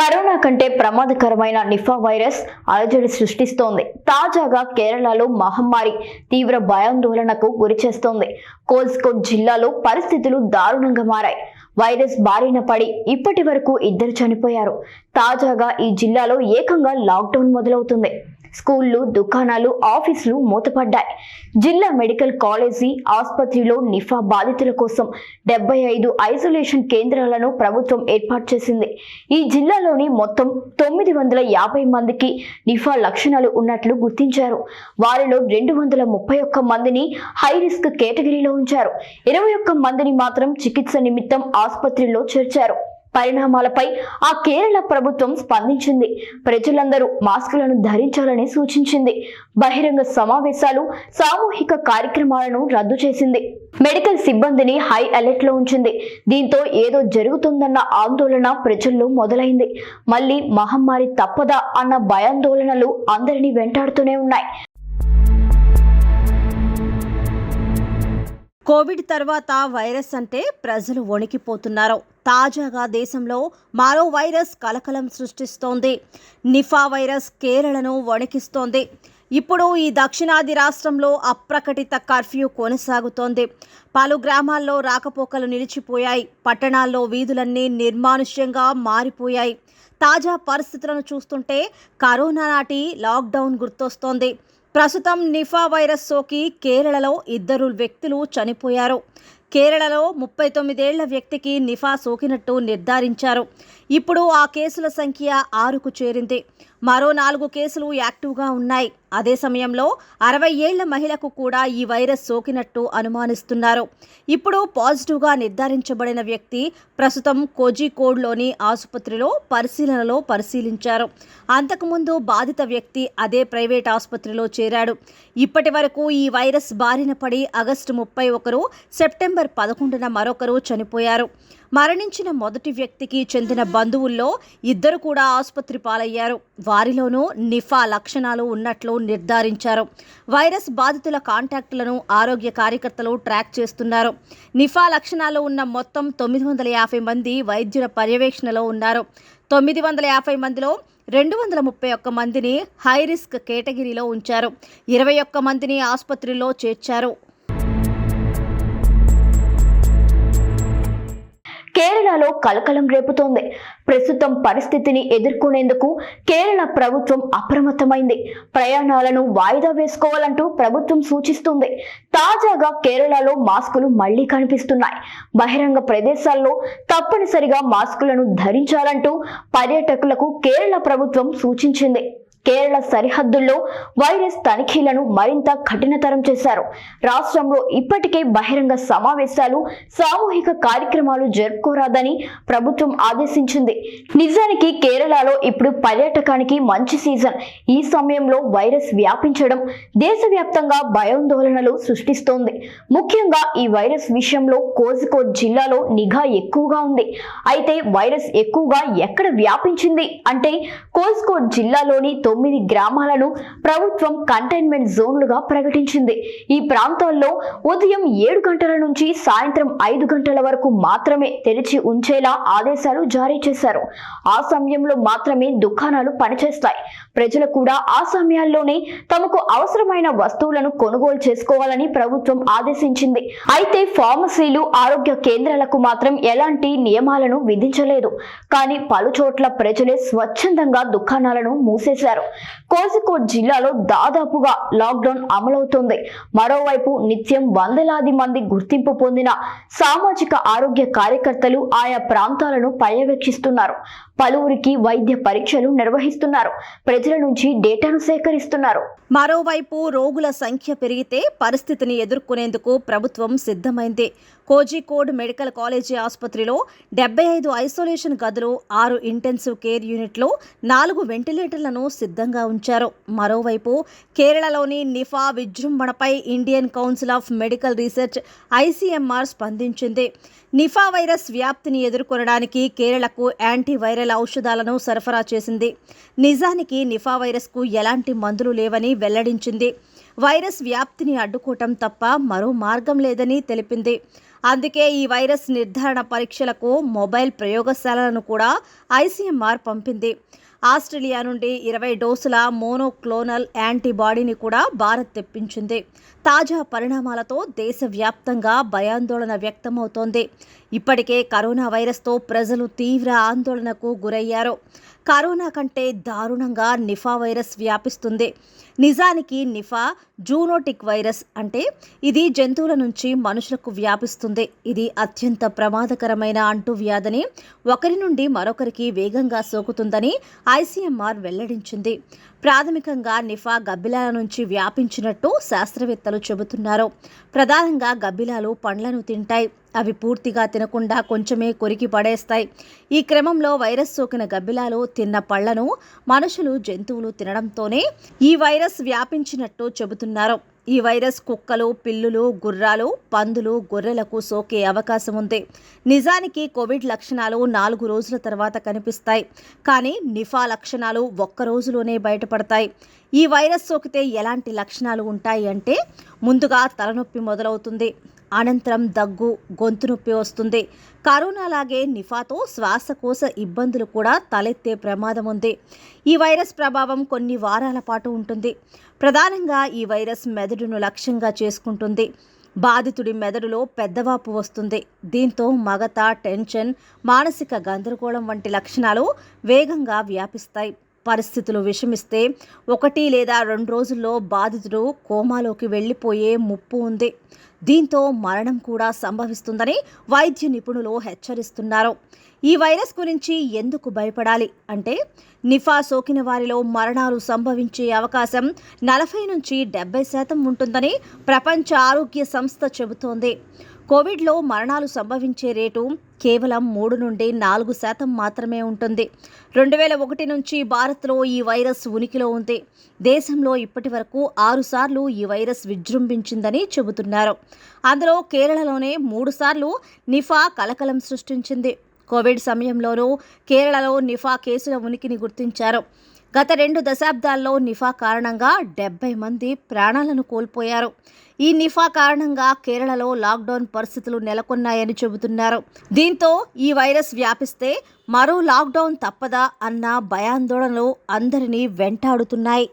Corona కంటే ప్రమాదకరమైన Nipah virus అలజడి సృష్టిస్తోంది. తాజాగా కేరళలో మహమ్మారి తీవ్ర భయాందోళనకు గురిచేస్తోంది. కోజికోడ్ జిల్లాలో పరిస్థితులు దారుణంగా మారాయి. వైరస్ బారిన పడి ఇప్పటి వరకు 2 చనిపోయారు. తాజాగా ఈ జిల్లాలో ఏకంగా లాక్డౌన్ మొదలవుతుంది. స్కూళ్లు, దుకాణాలు, ఆఫీసులు మూతపడ్డాయి. జిల్లా మెడికల్ కాలేజీ ఆసుపత్రిలో నిఫా బాధితుల కోసం 75 ఐసోలేషన్ కేంద్రాలను ప్రభుత్వం ఏర్పాటు చేసింది. ఈ జిల్లాలోని మొత్తం 950 మందికి నిఫా లక్షణాలు ఉన్నట్లు గుర్తించారు. వారిలో 231 మందిని హై రిస్క్ కేటగిరీలో ఉంచారు. 21 మందిని మాత్రం చికిత్స నిమిత్తం ఆసుపత్రిలో చేర్చారు. పరిణామాలపై ఆ కేరళ ప్రభుత్వం స్పందించింది. ప్రజలందరూ మాస్కులను ధరించాలని సూచించింది. బహిరంగ సమావేశాలు, సామూహిక కార్యక్రమాలను రద్దు చేసింది. మెడికల్ సిబ్బందిని హై అలర్ట్ లో ఉంచింది. దీంతో ఏదో జరుగుతుందన్న ఆందోళన ప్రజల్లో మొదలైంది. మళ్ళీ మహమ్మారి తప్పదా అన్న భయాందోళనలు అందరినీ వెంటాడుతూనే ఉన్నాయి. కోవిడ్ తర్వాత వైరస్ అంటే ప్రజలు వణికిపోతున్నారు. తాజాగా దేశంలో మరో వైరస్ కలకలం సృష్టిస్తోంది. నిఫా వైరస్ కేరళను వణికిస్తోంది. ఇప్పుడు ఈ దక్షిణాది రాష్ట్రంలో అప్రకటిత కర్ఫ్యూ కొనసాగుతోంది. పలు గ్రామాల్లో రాకపోకలు నిలిచిపోయాయి. పట్టణాల్లో వీధులన్నీ నిర్మానుష్యంగా మారిపోయాయి. తాజా పరిస్థితులను చూస్తుంటే కరోనా నాటి లాక్డౌన్ గుర్తొస్తోంది. ప్రస్తుతం నిఫా వైరస్ సోకి కేరళలో 2 వ్యక్తులు చనిపోయారు. కేరళలో 39 ఏళ్ల వ్యక్తికి నిఫా సోకినట్టు నిర్ధారించారు. ఇప్పుడు ఆ కేసుల సంఖ్య 6కు చేరింది. మరో 4 కేసులు యాక్టివ్గా ఉన్నాయి. అదే సమయంలో 60 ఏళ్ల మహిళకు కూడా ఈ వైరస్ సోకినట్టు అనుమానిస్తున్నారు. ఇప్పుడు పాజిటివ్గా నిర్ధారించబడిన వ్యక్తి ప్రస్తుతం కోజికోడ్లోని ఆసుపత్రిలో పరిశీలించారు. అంతకుముందు బాధిత వ్యక్తి అదే ప్రైవేట్ ఆసుపత్రిలో చేరాడు. ఇప్పటి వరకు ఈ వైరస్ బారిన పడి ఆగస్టు 31, సెప్టెంబర్ 11న మరొకరు చనిపోయారు. మరణించిన మొదటి వ్యక్తికి చెందిన బంధువుల్లో 2 కూడా ఆసుపత్రి పాలయ్యారు. వారిలోనూ నిఫా లక్షణాలు ఉన్నట్లు నిర్ధారించారు. వైరస్ బాధితుల కాంటాక్టులను ఆరోగ్య కార్యకర్తలు ట్రాక్ చేస్తున్నారు. నిఫా లక్షణాలు ఉన్న మొత్తం 950 మంది వైద్యుల పర్యవేక్షణలో ఉన్నారు. 950 మందిలో 231 మందిని హై రిస్క్ కేటగిరీలో ఉంచారు. 21 మందిని ఆసుపత్రిలో చేర్చారు. కేరళలో కలకలం రేపుతోంది. ప్రస్తుతం పరిస్థితిని ఎదుర్కొనేందుకు కేరళ ప్రభుత్వం అప్రమత్తమైంది. ప్రయాణాలను వాయిదా వేసుకోవాలంటూ ప్రభుత్వం సూచిస్తుంది. తాజాగా కేరళలో మాస్కులు మళ్లీ కనిపిస్తున్నాయి. బహిరంగ ప్రదేశాల్లో తప్పనిసరిగా మాస్కులను ధరించాలంటూ పర్యాటకులకు కేరళ ప్రభుత్వం సూచించింది. కేరళ సరిహద్దుల్లో వైరస్ తనిఖీలను మరింత కఠినతరం చేశారు. రాష్ట్రంలో ఇప్పటికే బహిరంగ సమావేశాలు, సామూహిక కార్యక్రమాలు జరుపుకోరాదని ప్రభుత్వం ఆదేశించింది. నిజానికి కేరళలో ఇప్పుడు పర్యాటకానికి మంచి సీజన్. ఈ సమయంలో వైరస్ వ్యాపించడం దేశవ్యాప్తంగా భయాందోళనలు సృష్టిస్తోంది. ముఖ్యంగా ఈ వైరస్ విషయంలో కోజికోడ్ జిల్లాలో నిఘా ఎక్కువగా ఉంది. అయితే వైరస్ ఎక్కువగా ఎక్కడ వ్యాపించింది అంటే కోజికోడ్ జిల్లాలోని 9 గ్రామాలను ప్రభుత్వం కంటైన్మెంట్ జోన్లుగా ప్రకటించింది. ఈ ప్రాంతాల్లో ఉదయం 7 గంటల నుంచి సాయంత్రం 5 గంటల వరకు మాత్రమే తెరిచి ఉంచేలా ఆదేశాలు జారీ చేశారు. ఆ సమయంలో మాత్రమే దుకాణాలు పనిచేస్తాయి. ప్రజలు కూడా ఆ సమయాల్లోనే తమకు అవసరమైన వస్తువులను కొనుగోలు చేసుకోవాలని ప్రభుత్వం ఆదేశించింది. అయితే ఫార్మసీలు, ఆరోగ్య కేంద్రాలకు మాత్రం ఎలాంటి నియమాలను విధించలేదు. కానీ పలు చోట్ల ప్రజలే స్వచ్ఛందంగా దుకాణాలను మూసేశారు. కోజికోడ్ జిల్లాలో దాదాపుగా లాక్డౌన్ అమలవుతోంది. మరోవైపు నిత్యం వందలాది మంది గుర్తింపు పొందిన సామాజిక ఆరోగ్య కార్యకర్తలు ఆయా ప్రాంతాలను పర్యవేక్షిస్తున్నారు. పలువురికి వైద్య పరీక్షలు నిర్వహిస్తున్నారు. ప్రజల నుంచి డేటాను సేకరిస్తున్నారు. మరోవైపు రోగుల సంఖ్య పెరిగితే పరిస్థితిని ఎదుర్కొనేందుకు ప్రభుత్వం సిద్ధమైంది. కోజికోడ్ మెడికల్ కాలేజీ ఆసుపత్రిలో 75 ఐసోలేషన్ గదులు, 6 ఇంటెన్సివ్ కేర్ యూనిట్లు, 4 వెంటిలేటర్లను సిద్ధంగా ఉంచారు. మరోవైపు కేరళలోని నిఫా విజృంభణపై Indian council of medical research ICMR స్పందించింది. నిఫా వైరస్ వ్యాప్తిని ఎదుర్కొనడానికి కేరళకు యాంటీవైరల్ ఔషధాలను సరఫరా చేసింది. నిజానికి నిఫా వైరస్కు ఎలాంటి మందులు లేవని వెల్లడించింది. వైరస్ వ్యాప్తిని అడ్డుకోవటం తప్ప మరో మార్గం లేదని తెలిపింది. అందుకే ఈ వైరస్ నిర్ధారణ పరీక్షలకు మొబైల్ ప్రయోగశాలలను కూడా ఐసీఎంఆర్ పంపింది. ఆస్ట్రేలియా నుండి 20 డోసుల మోనోక్లోనల్ యాంటీబాడీని కూడా భారత్ తెప్పించింది. తాజా పరిణామాలతో దేశవ్యాప్తంగా భయాందోళన వ్యక్తమవుతోంది. ఇప్పటికే కరోనా వైరస్తో ప్రజలు తీవ్ర ఆందోళనకు గురయ్యారు. కరోనా కంటే దారుణంగా నిఫా వైరస్ వ్యాపిస్తుంది. నిజానికి నిఫా జూనోటిక్ వైరస్ అంటే ఇది జంతువుల నుంచి మనుషులకు వ్యాపిస్తుంది. ఇది అత్యంత ప్రమాదకరమైన అంటువ్యాధిని ఒకరి నుండి మరొకరికి వేగంగా సోకుతుందని ఐసీఎంఆర్ వెల్లడించింది. ప్రాథమికంగా నిఫా గబ్బిలాల నుంచి వ్యాపించినట్టు శాస్త్రవేత్తలు చెబుతున్నారు. ప్రధానంగా గబ్బిలాలు పండ్లను తింటాయి. అవి పూర్తిగా తినకుండా కొంచెమే కొరికి పడేస్తాయి. ఈ క్రమంలో వైరస్ సోకిన గబ్బిలాలు తిన్న పళ్లను మనుషులు, జంతువులు తినడంతోనే ఈ వైరస్ వ్యాపించినట్టు చెబుతున్నారు. ఈ వైరస్ కుక్కలు, పిల్లులు, గుర్రాలు, పందులు, గొర్రెలకు సోకే అవకాశం ఉంది. నిజానికి కోవిడ్ లక్షణాలు 4 రోజుల తర్వాత కనిపిస్తాయి. కానీ నిఫా లక్షణాలు 1 రోజులోనే బయటపడతాయి. ఈ వైరస్ సోకితే ఎలాంటి లక్షణాలు ఉంటాయి అంటే ముందుగా తలనొప్పి మొదలవుతుంది. అనంతరం దగ్గు, గొంతు నొప్పి వస్తుంది. కరోనాలాగే నిఫాతో శ్వాసకోశ ఇబ్బందులు కూడా తలెత్తే ప్రమాదం ఉంది. ఈ వైరస్ ప్రభావం కొన్ని వారాల పాటు ఉంటుంది. ప్రధానంగా ఈ వైరస్ మెదడును లక్ష్యంగా చేసుకుంటుంది. బాధితుడి మెదడులో పెద్దవాపు వస్తుంది. దీంతో మగత, టెన్షన్, మానసిక గందరగోళం వంటి లక్షణాలు వేగంగా వ్యాపిస్తాయి. పరిస్థితులు విషమిస్తే 1 లేదా 2 రోజుల్లో బాధితుడు కోమాలోకి వెళ్లిపోయే ముప్పు ఉంది. దీంతో మరణం కూడా సంభవిస్తుందని వైద్య నిపుణులు హెచ్చరిస్తున్నారు. ఈ వైరస్ గురించి ఎందుకు భయపడాలి అంటే నిఫా సోకిన వారిలో మరణాలు సంభవించే అవకాశం 40 నుంచి 70% ఉంటుందని ప్రపంచ ఆరోగ్య సంస్థ చెబుతోంది. కోవిడ్లో మరణాలు సంభవించే రేటు కేవలం 3 నుండి 4% మాత్రమే ఉంటుంది. 2001 నుంచి భారత్లో ఈ వైరస్ ఉనికిలో ఉంది. దేశంలో ఇప్పటి వరకు 6 సార్లు ఈ వైరస్ విజృంభించిందని చెబుతున్నారు. అందులో కేరళలోనే 3 సార్లు నిఫా కలకలం సృష్టించింది. కోవిడ్ సమయంలోనూ కేరళలో నిఫా కేసుల ఉనికిని గుర్తించారు. గత 2 దశాబ్దాల్లో నిఫా కారణంగా 70 మంది ప్రాణాలను కోల్పోయారు. ఈ నిఫా కారణంగా కేరళలో లాక్డౌన్ పరిస్థితులు నెలకొన్నాయని చెబుతున్నారు. దీంతో ఈ వైరస్ వ్యాపిస్తే మరో లాక్డౌన్ తప్పదా అన్న భయాందోళనలు అందరినీ వెంటాడుతున్నాయి.